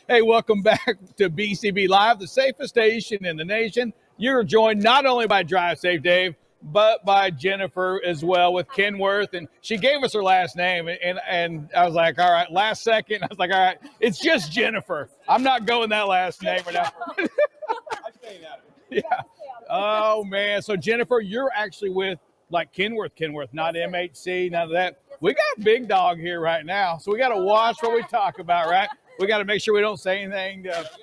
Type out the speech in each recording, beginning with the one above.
Hey, welcome back to BCB Live, the safest station in the nation. You're joined not only by Drive Safe Dave, but by Jennifer as well with Kenworth. And she gave us her last name. And I was like, all right, last second. I was like, all right, it's just Jennifer. I'm not going that last name right now. Yeah. Oh, man. So, Jennifer, you're actually with like Kenworth, not MHC, none of that. We got Big Dog here right now. So we got to watch what we talk about, right? We got to make sure we don't say anything. I tell you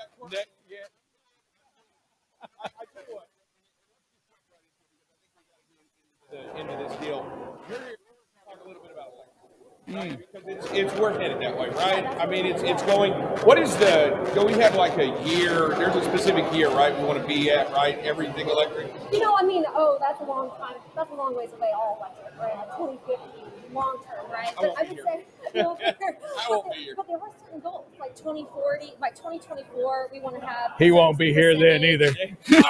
what. Into this deal. You're here to talk a little bit about electric, right? Because it's we're headed that way, right? I mean, it's going. What is do we have like a year? There's a specific year, right? We want to be at, right? Everything electric. I mean, that's a long time. That's a long ways away. All electric, right? 2050, long term, right? But I would say, I won't be here. But there are certain goals, like 2040. By 2024, we want to have. He won't be here then either. You'll be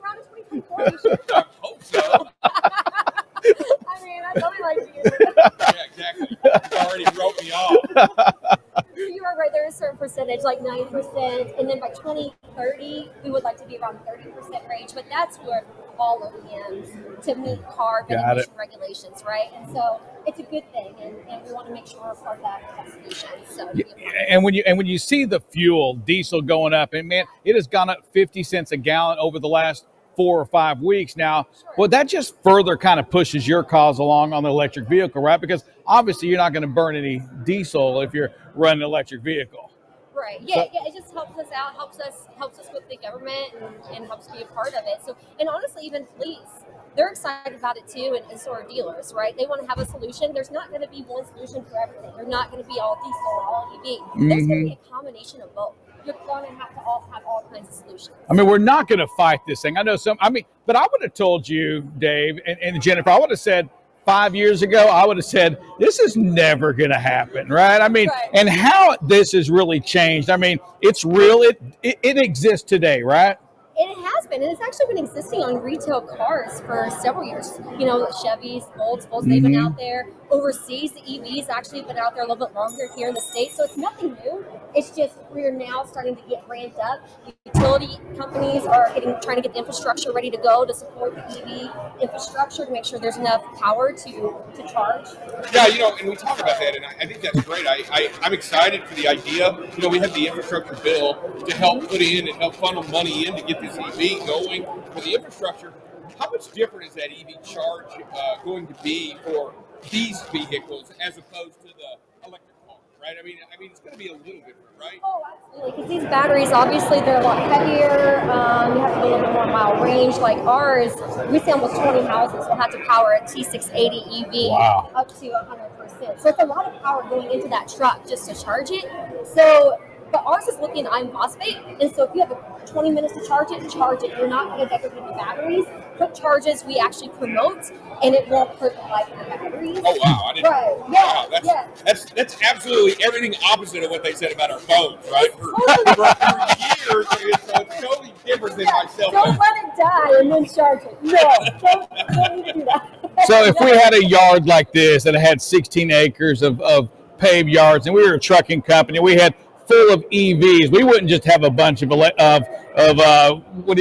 around in 2024. You should. I hope so. I mean, I'd really like to hear that. Yeah, exactly. You already wrote me off. You are right. There is a certain percentage, like 9%, and then by 2030, we would like to be around 30% range. But that's where all OEMs to meet CARB and emission regulations, right? And so it's a good thing, and we want to make sure we're part of that solution. So, and when you see the fuel diesel going up, and man, it has gone up 50 cents a gallon over the last 4 or 5 weeks now. Sure. Well, that just further kind of pushes your cause along on the electric vehicle, right? Because obviously you're not going to burn any diesel if you're running an electric vehicle. Right. Yeah. So, it just helps us out, helps us with the government, and helps be a part of it. So, and honestly, even fleets, they're excited about it too, and so are dealers, right? They want to have a solution. There's not going to be one solution for everything. They're not going to be all diesel or all EV. There's going to be a combination of both. You're going to have to have all kinds of solutions. I mean, we're not going to fight this thing. I know but I would have told you, Dave and Jennifer, I would have said 5 years ago, I would have said, this is never going to happen, right? I mean, right. And how this has really changed. I mean, it's real. It exists today, right? It has been, and it's actually been existing on retail cars for several years. Chevys, Bolts, they've been out there. Overseas, the EVs actually been out there a little bit longer here in the States, so it's nothing new. It's just we're now starting to get ramped up. Utility companies are trying to get the infrastructure ready to go to support the EV infrastructure to make sure there's enough power to charge. Yeah, and we talk about that, and I think that's great. I'm excited for the idea. We have the infrastructure bill to help put in and help funnel money in to get this EV going. For the infrastructure, how much different is that EV charge going to be for these vehicles as opposed to the electric car, right? I mean, it's going to be a little different, right? Oh, absolutely. Because these batteries, obviously, they're a lot heavier. You have to go a little bit more mile range. Like ours, we say almost 20 houses will have to power a T680 EV up to 100%. So it's a lot of power going into that truck just to charge it. But ours is lithium iron phosphate, and so if you have 20 minutes to charge it. You're not going to degrade the batteries. Quick charges we actually promote, and it won't hurt the life of the batteries. Oh wow! I didn't, right? Yeah. Wow, yeah. That's absolutely everything opposite of what they said about our phones, right? For years, it's totally different than my cell phone. Don't let it die and then charge it. No, don't need to do that. So if we had a yard like this that had 16 acres of paved yards, and we were a trucking company, we had full of EVs, we wouldn't just have a bunch of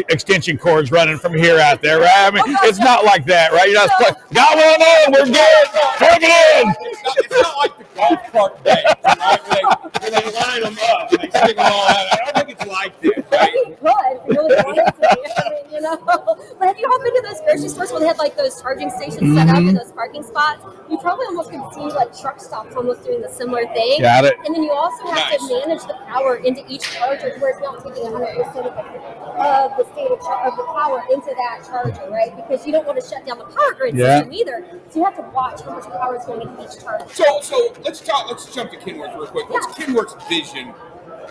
extension cords running from here out there, right? I mean, it's not like that, right? You're not got one on, we're good, take it in. It's not like the golf cart day, right? Where they line them up, and they stick them all out. I don't think it's like this, right? It could, really wanted to. I mean, But have you all been to those grocery stores where they have like those charging stations set up in those parking spots? You probably almost could see like truck stops almost doing the similar thing. Got it. And then you also have to manage the power into each charger to where it's not taking 100% of the state of the power into that charger, right? Because you don't want to shut down the power grid system either. So you have to watch how much power is going into each charger. So let's jump to Kenworth real quick. What's Kenworth's vision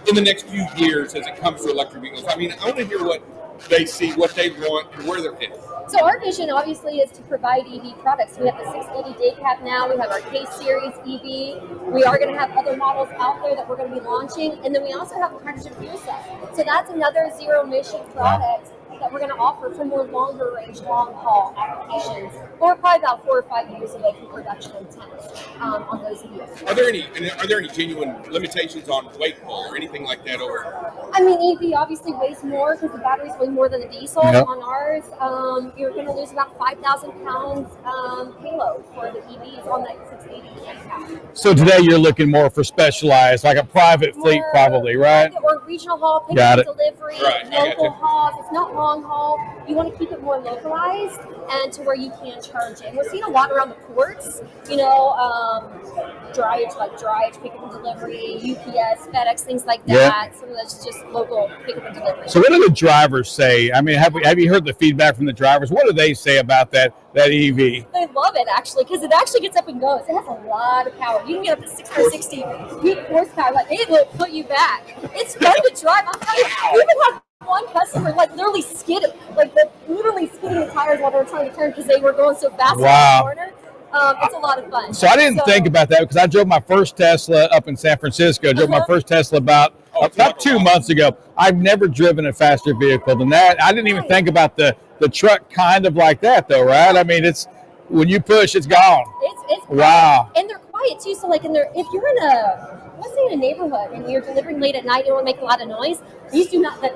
in the next few years as it comes to electric vehicles? I mean, I want to hear what they see, what they want, and where they're headed. So our vision obviously is to provide EV products. We have the 680 day cab now. We have our K-Series EV. We are going to have other models out there that we're going to be launching. And then we also have a hydrogen fuel cell. So that's another zero emission product that we're going to offer for more longer range, long haul applications. Or probably about 4 or 5 years away from production intent on those vehicles. Are there any genuine limitations on weight pull or anything like that over? I mean, EV obviously weighs more because the batteries weigh more than the diesel. Yep. On ours, you're going to lose about 5,000 pounds payload for the EVs on that 680. So today you're looking more for specialized, like a private fleet, probably, right? Or regional haul, pick Got up it. delivery, Right, local hauls. It's not long haul. You want to keep it more localized and to where you can charge it. We're seeing a lot around the ports, you know, Dryage, pick up and delivery, UPS, FedEx, things like that. Some of that's just local pick up and delivery. So what do the drivers say? I mean, have you heard the feedback from the drivers? What do they say about that EV? They love it, actually, because it actually gets up and goes. It has a lot of power. You can get up to 660 horsepower. Like, it will put you back. It's fun to drive. I'm telling you, we even have one customer, like, literally skidding. Like, they're literally skidding the tires while they were trying to turn because they were going so fast in the corner. It's a lot of fun. So I didn't think about that because I drove my first Tesla up in San Francisco. I drove my first Tesla about 2 months ago. I've never driven a faster vehicle than that. I didn't even think about the truck kind of like that, though, right? I mean, it's when you push, it's gone. It's wow. And they're quiet too. So like if you're in let's say in a neighborhood and you're delivering late at night, you don't want to make a lot of noise. These do not. The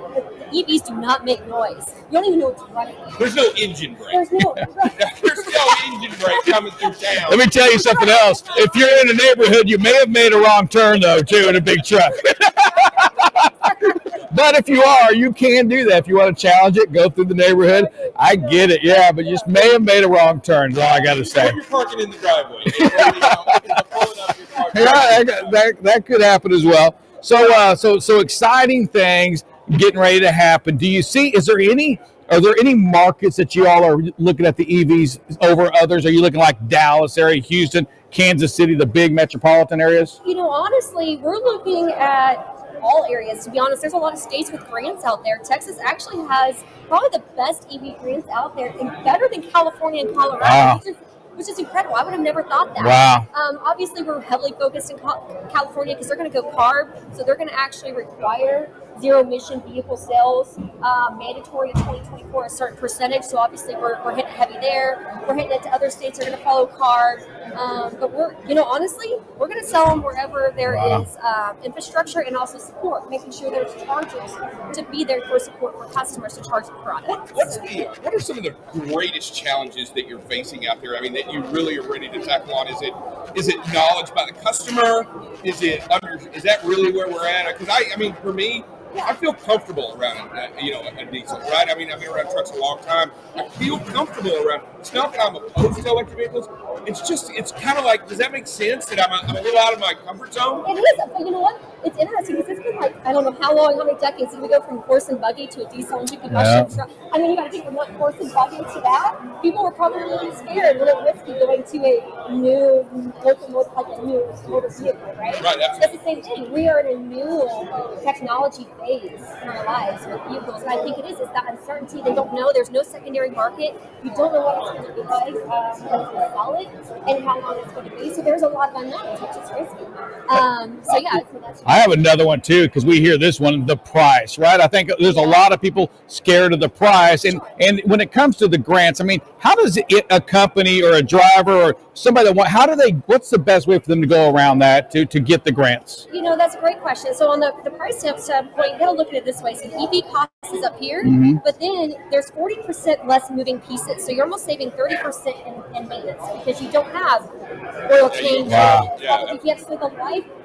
EVs do not make noise. You don't even know what's running. There's no engine brake. There's no. There's no engine brake coming through town. Let me tell you something else. If you're in a neighborhood, you may have made a wrong turn, though, too, in a big truck. But if you are, you can do that. If you want to challenge it, go through the neighborhood. I get it, yeah, but you just may have made a wrong turn, is all I got to say. You're parking in the driveway. Yeah, that could happen as well. So exciting things getting ready to happen. Do you see, are there any markets that you all are looking at the EVs over others? Are you looking like Dallas area, Houston, Kansas City, the big metropolitan areas? You know, honestly, we're looking at all areas. To be honest, there's a lot of states with grants out there. Texas actually has probably the best EV grants out there, and better than California and Colorado. Wow. Which is incredible. I would have never thought that. Wow. Obviously, we're heavily focused in California because they're going to go CARB, so they're going to actually require zero-emission vehicle sales mandatory in 2024, a certain percentage. So obviously, we're hitting heavy there. We're hitting it to other states that are going to follow CARB. But honestly, we're going to sell them wherever there is infrastructure and also support, making sure there's chargers to be there for support for customers to charge the product. What are some of the greatest challenges that you're facing out there? I mean, that you really are ready to tackle on? Is it knowledge by the customer? Is that really where we're at? Because I mean, for me, I feel comfortable around a diesel, right? I mean, I've been around trucks a long time. I feel comfortable around. It's not that I'm opposed to electric vehicles. It's kind of like, does that make sense that I'm a little out of my comfort zone? It is, but you know what? It's interesting because it's been like, I don't know how many decades did we go from horse and buggy to a diesel engine combustion truck? I mean, you got to think from one horse and buggy to that. People were probably really scared, a little risky going to a new locomotive, like a new motor vehicle, right? Right, absolutely. That's the same thing. We are in a new technology phase in our lives with vehicles, and I think it's that uncertainty. They don't know. There's no secondary market. You don't know what it's going to be like when you sell it and how long it's going to be. So there's a lot of unknowns, which is risky. So that's. I have another one too, because we hear this one, the price, right? I think there's a lot of people scared of the price. And when it comes to the grants, I mean, how does a company or a driver or somebody what's the best way for them to go around that to get the grants? You know, that's a great question. So on the price standpoint, you got to look at it this way. So EV cost is up here, but then there's 40% less moving pieces. So you're almost saving 30% in maintenance because you don't have oil change. Wow. So the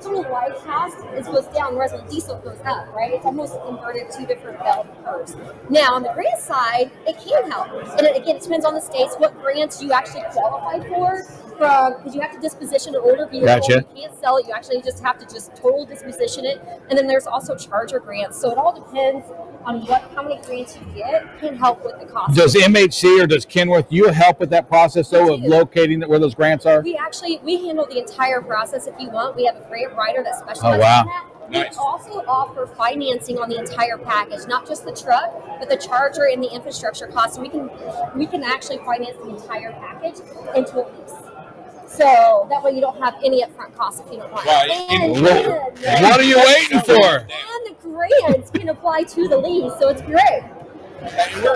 total life cost goes down, whereas when diesel goes up, right? It's almost inverted two different bell curves. Now, on the grant side, it can help. And again, it depends on the states, what grants you actually qualify for. Because you have to disposition an older vehicle. Gotcha. You can't sell it. You actually just have to total disposition it. And then there's also charger grants. So it all depends on how many grants you get can help with the cost. Does MHC or does Kenworth, you help with that process though of locating where those grants are? We handle the entire process if you want. We have a grant writer that specializes in that. Nice. We also offer financing on the entire package, not just the truck, but the charger and the infrastructure costs. We can actually finance the entire package into a lease. So that way you don't have any upfront costs if you don't want. Right. What are you waiting for? And the grants can apply to the lease, so it's great.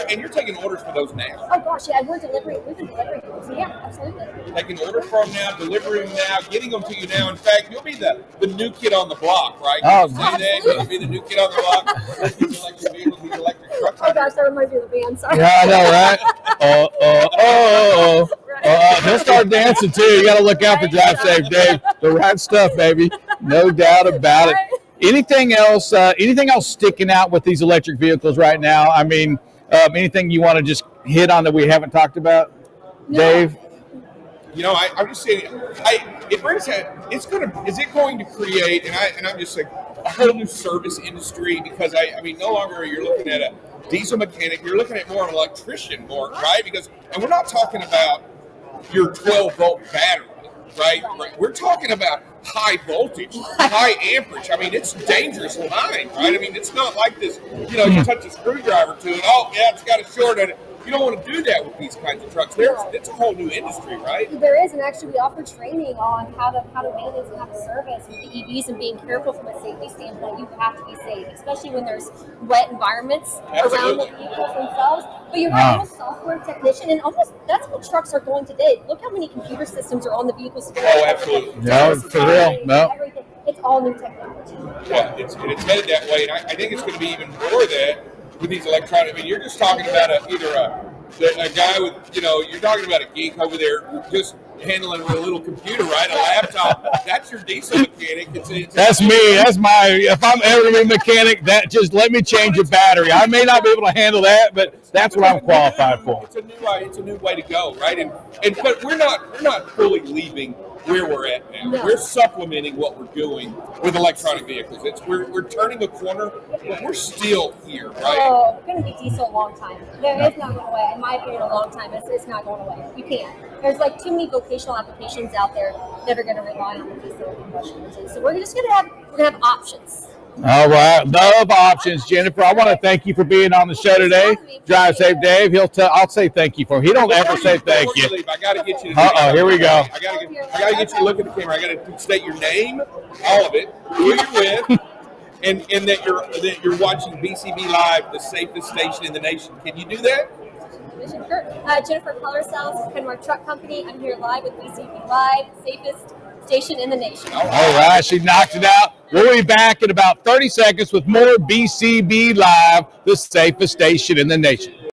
And you're taking orders for those now. Oh gosh, yeah, we're delivering. We've been delivering those. So yeah, absolutely. Taking orders from now, delivering them now, getting them to you now. In fact, you'll be the new kid on the block, right? Oh, you'll be the new kid on the block. These electric vehicles, these electric trucks. Oh gosh, that reminds me of the band. Sorry. Yeah, I know, right? He'll start dancing too. You got to look out for Drive Safe, Dave. The right stuff, baby. No doubt about it. Anything else sticking out with these electric vehicles right now? I mean, anything you want to just hit on that we haven't talked about, Dave? You know, I'm just saying, is it going to create, and I'm just saying, a whole new service industry? Because I mean, no longer you're looking at a diesel mechanic, you're looking at more of an electrician, right? And we're not talking about your 12-volt battery, right? We're talking about high voltage, high amperage. I mean, it's dangerous line, right? I mean, it's not like this, you touch a screwdriver to it, oh, yeah, it's got a short at it. You don't want to do that with these kinds of trucks. It's a whole new industry, right? There is, and actually we offer training on how to manage and how to service with the EVs and being careful from a safety standpoint. You have to be safe, especially when there's wet environments around the vehicles themselves. But you're a software technician, and almost that's what trucks are going today. Look how many computer systems are on the vehicles today. Oh, absolutely. No, for real. No. Everything. It's all new technology. Yeah, it's headed that way, and I think it's going to be even more of that with these electronic. I mean, you're just talking about either a guy with, you're talking about a geek over there just handling with a little computer, right? A laptop. That's your diesel mechanic. That's me. That's if I'm ever going to be a mechanic, that just let me change a battery. I may not be able to handle that, but that's what I'm qualified for. It's a new way to go, right? But we're not fully leaving where we're at now. No. We're supplementing what we're doing with electronic vehicles. We're turning a corner, but we're still here, right? Oh, we're going to be diesel a long time. It's not going away. In my opinion, a long time. It's not going away. You can't. There's like too many vocational applications out there that are going to rely on the diesel combustion engine. So we're just going to have options. All right, love options, Jennifer. I want to thank you for being on the show today. Drive Safe Dave. I'll say thank you for him. He don't ever say thank you. I got to get you. Here we go. I got to get you to look at the camera. I got to state your name, all of it, who you're with, and that you're watching BCB Live, the safest station in the nation. Can you do that? Sure. Jennifer Colorcells, Kenworth Truck Company. I'm here live with BCB Live, safest station in the nation. All right, she knocked it out. We'll be back in about 30 seconds with more BCB Live, the safest station in the nation.